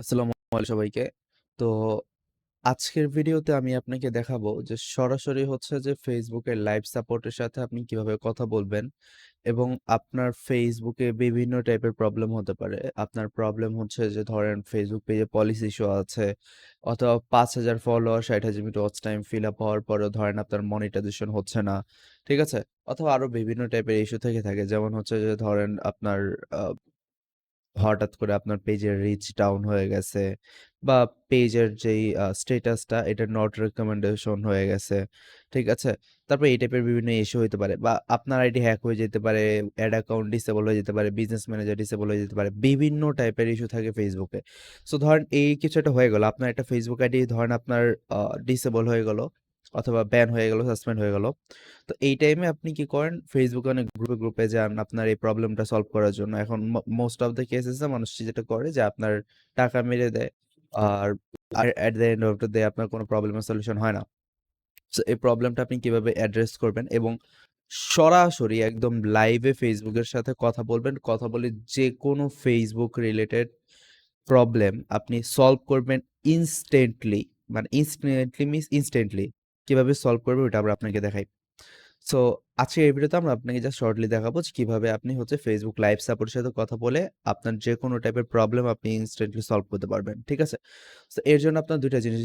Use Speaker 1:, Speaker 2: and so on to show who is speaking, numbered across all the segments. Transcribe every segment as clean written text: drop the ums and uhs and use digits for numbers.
Speaker 1: আসসালামু আলাইকুম সবাইকে। তো আজকের ভিডিওতে আমি আপনাকে দেখাবো যে সরাসরি হচ্ছে যে Facebook এর লাইভ সাপোর্টের সাথে আপনি কিভাবে কথা বলবেন এবং আপনার Facebook এ বিভিন্ন টাইপের প্রবলেম হতে পারে। আপনার প্রবলেম হচ্ছে যে ধরেন Facebook পেজে পলিসি ইস্যু আছে অথবা ৫,০০০ follower, ৬০,০০০ minute watch time fill up হওয়ার পরেও ধরেন আপনার মনিটাইজেশন হচ্ছে না। ঠিক আছে? অথবা আরো বিভিন্ন টাইপের ইস্যু থেকে থাকে। যেমন হচ্ছে যে ধরেন আপনার আ হঠাৎ করে আপনার পেজের রিচ ডাউন হয়ে গেছে বা পেজের যেই স্ট্যাটাসটা এটা নট রিকমেন্ডেশন হয়ে গেছে। ঠিক আছে? তারপর এই টাইপের বিভিন্ন ইস্যু হইতে পারে বা আপনার আইডি হ্যাক হয়ে যেতে পারে, অ্যাড অ্যাকাউন্ট ডিসেবল হয়ে যেতে পারে, বিজনেস ম্যানেজার ডিসেবল হয়ে যেতে পারে। বিভিন্ন টাইপের ইস্যু থাকে Facebook এ। সো ধরেন এই কিছু একটা হয়ে গেল। আপনার একটা Facebook আইডি ধরেন আপনার আ ডিসেবল হয়ে গেল অথবা ব্যান হয়ে গেল, সাসপেন্ড হয়ে গেল। তো এই টাইমে আপনি কি করেন? Facebook এ অনেক গ্রুপে যান আপনার এই প্রবলেমটা সলভ করার জন্য। এখন মোস্ট অফ দ্যা কেসেস এ মানুষ যেটা করে যে আপনার টাকা মেরে দেয়। আর at the end of the day আপনার কোনো প্রবলেমের সলিউশন হয় না। সো এই প্রবলেমটা আপনি কিভাবে অ্যাড্রেস করবেন এবং সরাসরি একদম লাইভে Facebook এর সাথে কথা বলবেন। কথা বলে যেকোনো Facebook রিলেটেড প্রবলেম আপনি সলভ করবেন ইনস্ট্যান্টলি। মানে ইনস্ট্যান্টলি মিনস ইনস্ট্যান্টলি। কিভাবে সলভ করবেন ওটা আমরা আপনাকে দেখাই। সো আজকে এই ভিডিওতে আমরা আপনাকে জাস্ট শর্টলি দেখাবো যে কিভাবে আপনি হচ্ছে Facebook লাইভ সাপোর্টের সাথে কথা বলে আপনার যেকোনো টাইপের প্রবলেম আপনি ইনস্ট্যান্টলি সলভ করতে পারবেন। ঠিক আছে? সো এর জন্য আপনার ২ টা জিনিস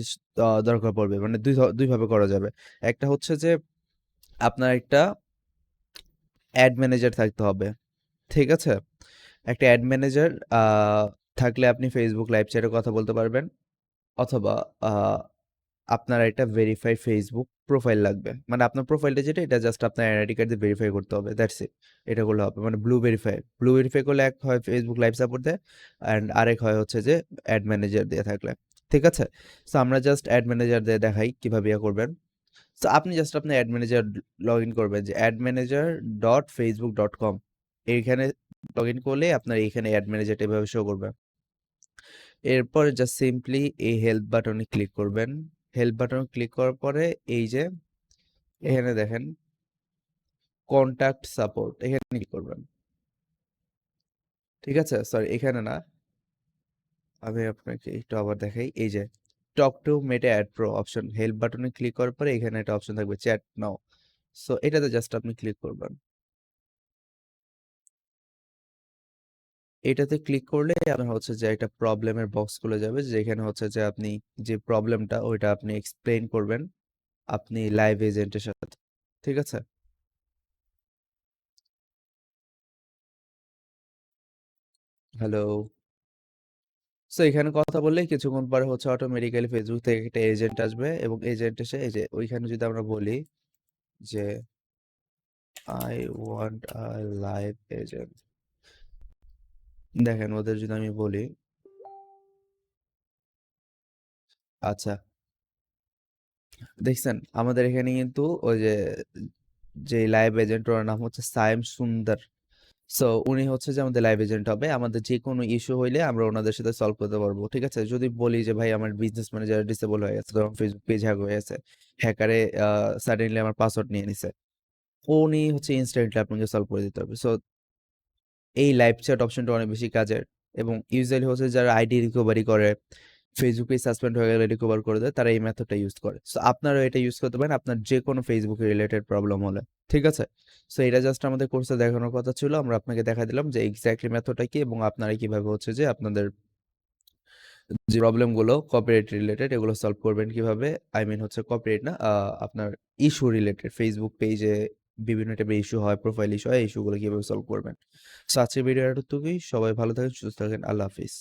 Speaker 1: দরকার পড়বে। মানে ২ ভাবে করা যাবে। একটা হচ্ছে যে আপনার একটা অ্যাড ম্যানেজার থাকতে হবে। ঠিক আছে? একটা অ্যাড ম্যানেজার আ থাকলে আপনি Facebook লাইভ চ্যাটে কথা বলতে পারবেন। অথবা আ আপনার একটা ভেরিফাইড Facebook প্রোফাইল লাগবে। মানে আপনার প্রোফাইলটা যেটা এটা জাস্ট আপনার এনআইডি কার্ড দিয়ে ভেরিফাই করতে হবে। That's it. এটা করলে হবে। মানে ব্লু ভেরিফাই। ব্লু ভেরিফাই করলে এক হয় Facebook লাইভ সাপোর্ট দেয় অ্যান্ড আরেক হয় হচ্ছে যে অ্যাড ম্যানেজার দিয়ে থাকলে। ঠিক আছে? সো আমরা জাস্ট অ্যাড ম্যানেজার দিয়ে দেখাই কিভাবে ইয়া করবেন। সো আপনি জাস্ট আপনার অ্যাড ম্যানেজার লগইন করবেন যে admanager.facebook.com এইখানে লগইন করলে আপনার এইখানে অ্যাড ম্যানেজারটা এভাবে শো করবে। এরপর জাস্ট সিম্পলি এই হেল্প বাটনে ক্লিক করবেন। হেল্প বাটনে ক্লিক করার পরে এই যে এখানে দেখেন কনট্যাক্ট সাপোর্ট এখানে ক্লিক করবেন। ঠিক আছে? সরি এখানে না। আমি আপনাকে একটু আবার দেখাই। এই যে talk to Meta ad pro option help বাটনে ক্লিক করার পরে এখানে একটা অপশন থাকবে চ্যাট নাও। সো এটাতে জাস্ট আপনি ক্লিক করবেন। এটাতে ক্লিক করলে আপনার হচ্ছে যে একটা প্রবলেমের বক্স খুলে যাবে যেখানে হচ্ছে যে আপনি যে প্রবলেমটা ওইটা আপনি এক্সপ্লেইন করবেন আপনি লাইভ এজেন্টের সাথে। ঠিক আছে? হ্যালো। সো এখানে কথা বললেই কিছুক্ষণ পরে হচ্ছে অটোমেটিক্যালি Facebook থেকে একটা এজেন্ট আসবে এবং এজেন্ট এসে এই যে ওইখানে যদি আমরা বলি যে I want a live agent. দেখেন ওদের যদি আমি বলি আচ্ছা দেখছেন আমাদের এখানে কিন্তু ওই যে লাইভ এজেন্ট ওনার নাম হচ্ছে সায়েম সুন্দর। সো উনি হচ্ছে যে আমাদের লাইভ এজেন্ট হবে। আমাদের যেকোনো ইস্যু হইলে আমরা উনাদের সাথে সলভ করতে পারবো। ঠিক আছে? যদি বলি যে ভাই আমার বিজনেস ম্যানেজার ডিসেবল হয়ে গেছে। ধরুন Facebook পেজ হ্যাক হয়ে গেছে। হ্যাকারে সাডেনলি আমার পাসওয়ার্ড নিয়ে নিছে। উনি হচ্ছে ইনস্ট্যান্টলি আপনাকে সলভ করে দিতে হবে। সো এই লাইভ চ্যাট অপশনটা অনেক বেশি কাজের এবং ইউজুয়ালি হচ্ছে যারা আইডি রিকভারি করে, Facebook পেজ সাসপেন্ড হয়ে গেলে রিকভার করে দেয়, তারা এই মেথডটা ইউজ করে। সো আপনারাও এটা ইউজ করতে পারেন আপনার যেকোনো Facebook রিলেটেড প্রবলেম হলে। ঠিক আছে? সো এটা জাস্ট আমাদের কোর্সে দেখানোর কথা ছিল। আমরা আপনাকে দেখাই দিলাম যে এক্সাক্টলি মেথডটা কি এবং আপনারা কিভাবে হচ্ছে যে আপনাদের যে প্রবলেমগুলো কপিরাইট রিলেটেড এগুলো সলভ করবেন কিভাবে? আই মিন হচ্ছে কপিরাইট না, আপনার ইস্যু রিলেটেড Facebook পেজে বিভিন্ন টাইপের ইস্যু হয়, প্রোফাইল ইস্যু হয়, এই ইস্যুগুলো কিভাবে সলভ করবেন। সো আজকের ভিডিওটা এতটুকুই। সবাই ভালো থাকেন, সুস্থ থাকেন। আল্লাহ হাফিজ।